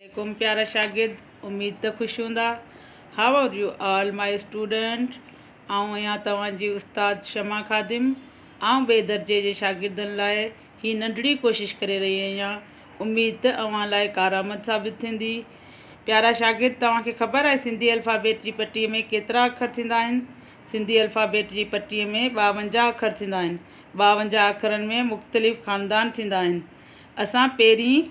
वालेकुम प्यारा शागिर्द, उम्मीद त ख़ुशि हूंदा। How are you all my student. आऊं आहियां तव्हांजी उस्ताद शमा ख़ादिम। आऊं ॿिए दर्जे जे शागिर्दनि लाइ ही नंढड़ी कोशिशि करे रही आहियां। उम्मीद त अव्हां लाइ कारआमद साबित थींदी। प्यारा शागिर्द, तव्हांखे ख़बर आहे सिंधी अल्फ़ाबेट जी पट्टीअ में केतिरा अखर थींदा आहिनि? सिंधी अल्फ़ाबेट जी पट्टीअ में 52 अखर थींदा आहिनि। 52 अखरनि में मुख़्तलिफ़ ख़ानदान थींदा आहिनि। असां पहिरीं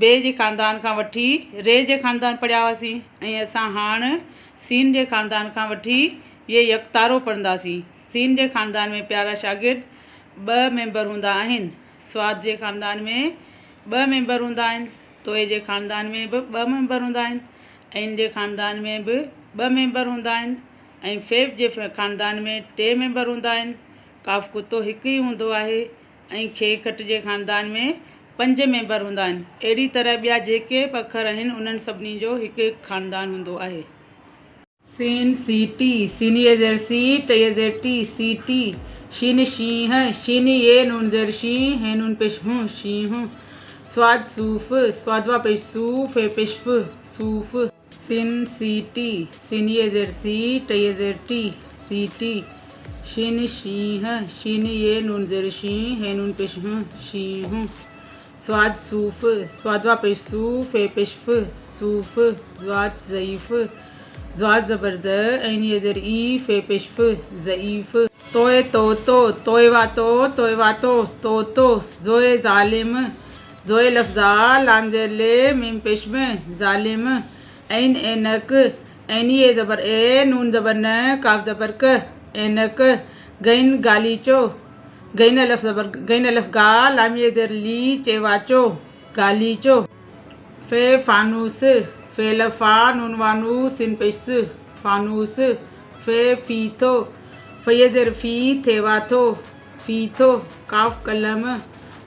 बे जे ख़ानदान खां वठी रे जे ख़ानदान पढ़िया हुआसीं ऐं असां हाणे सीन जे ख़ानदान खां वठी ये यकतारो पढ़ंदासीं। सीन जे ख़ानदान में प्यारा शागिर्द 2 मेंबर हूंदा आहिनि। स्वाद जे ख़ानदान में 2 मेंबर हूंदा आहिनि। तोए जे ख़ानदान में बि 2 मेंबर हूंदा आहिनि। ऐन जे ख़ानदान में बि 2 मेंबर हूंदा आहिनि ऐं फेब जे ख़ानदान में 3 मेंबर हूंदा आहिनि। काफ कुतो हिकु ई हूंदो आहे ऐं खे खट जे ख़ानदान में 5 मेंबर हूंदा आहिनि। अहिड़ी तरह ॿिया जेके बि अखर आहिनि उन्हनि सभिनी जो हिकु हिकु ख़ानदान हूंदो आहे। सीन सीटी, सीनी ये ज़ेर सी, टे ये ज़ेर टी, सीटी। शीन शींह, शीन ये नून ज़ेर शी, है नून पेश हूँ, शींह। स्वाद सूफ, स्वादवा पेश सू, फे पेश फ, सूफ। सीन सीटी, सीनी ये ज़ेर सी, टे ये ज़ेर टी, सीटी। शीन शींह, शीन ये नून ज़ेर शी, है नून पेश हूँ, शींह। स्वाद सूफ, स्वादवा पेश सू, फे पेश फ, सूफ। ज़्वाद ज़ईफ़, ज़्वाद ज़बर ज़, ऐन ये ज़ेर ई, फे पेश फ, ज़ईफ़। तोए तोतो, तोए वातो, तोए वातो, तोतो। ज़ोए ज़ालिम, ज़ोए लफ्ज़ा, लाम ज़ेर ले, मीम पेश में, ज़ालिम। ऐन ऐनक, ऐन ये ज़बर ए, नून ज़बर न, काफ ज़बर क, ऐनक। गैन गालीचो, गैन अलफ ज़बर, गैन अलफ गा, लाम ये ज़ेर ली, चे वाचो, गालीचो। फे फानूस, फे लफा, नून वानू, सिन पेश स, फानूस। फे फीथो, फे ये ज़ेर फी, थे वाथो, फीथो। काफ कलम,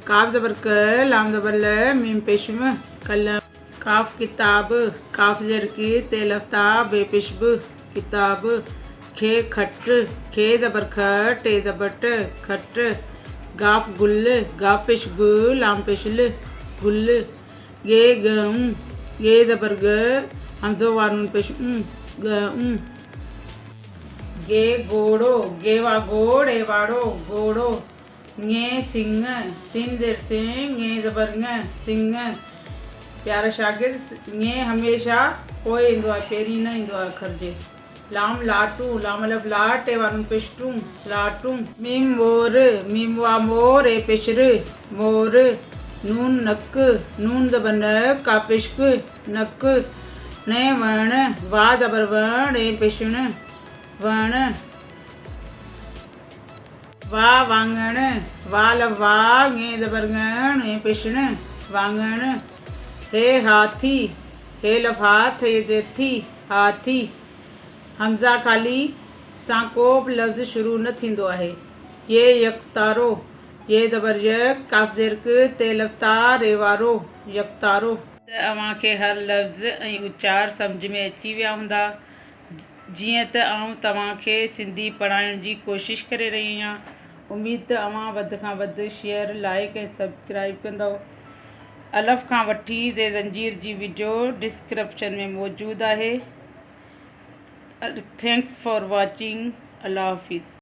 काफ ज़बर क, लाम ज़बर ल, मीम पेश में, कलम। काफ किताब, काफ ज़ेर की, ते लफ्ता, बे पेश ब, किताब। खे खट, खे ज़बर ख, टे ज़बर ट, खट। गाफ गुल, गाफ पेश गु, लाम पेश ल, गुल। गे गऊं, गे ज़बर ग, हमज़ो वानून पेश गऊं। गे घोड़ो, गे वा घोड़, ए वाड़ो, घोड़ो। ङे सिंह, सिन ज़ेर से, ङे ज़बर ङ, सिंह। प्यारा शागिर्द, ङे हमेशा पोइ ईंदो आहे, पहिरीं न ईंदो आहे अखर जे। लाम लाटू, लाम अलफ ला, टे वानून पेश टू, लाटू। मीम मोर, मीम वा मोर, ए पेश र, मोर। नून नक, नून ज़बर न, का पेश क, नक। ने वण, वा ज़बर वण, ए पेश न, वण। वा वांगण, वा लफ वा, ङे ज़बर ङण, ए पेश न, वांगण। हे हाथी, हे लफ हाथ, हे ज़ेर थी, हाथी। हमज़ा ख़ाली सां को बि लफ़्ज़ शुरू न थींदो आहे। ये यकतारो, ये ज़बर यक, काफ ज़ेर क, ते लफ्ता, रे वारो, यकतारो। त अव्हांखे हर लफ़्ज़ ऐं उचार सम्झ में अची विया हूंदा। जीअं त आउं तव्हांखे सिंधी पढ़ाइण जी कोशिशि करे रही आहियां। उम्मीद त अव्हां वधि खां वधि शेयर, लाइक ऐं सब्सक्राइब कंदव। अलफ़ खां वठी ज़े ज़ंजीर जी वीडियो डिस्क्रिप्शन में मौजूदु आहे। Thanks for watching. अल्लाह हाफ़िज़।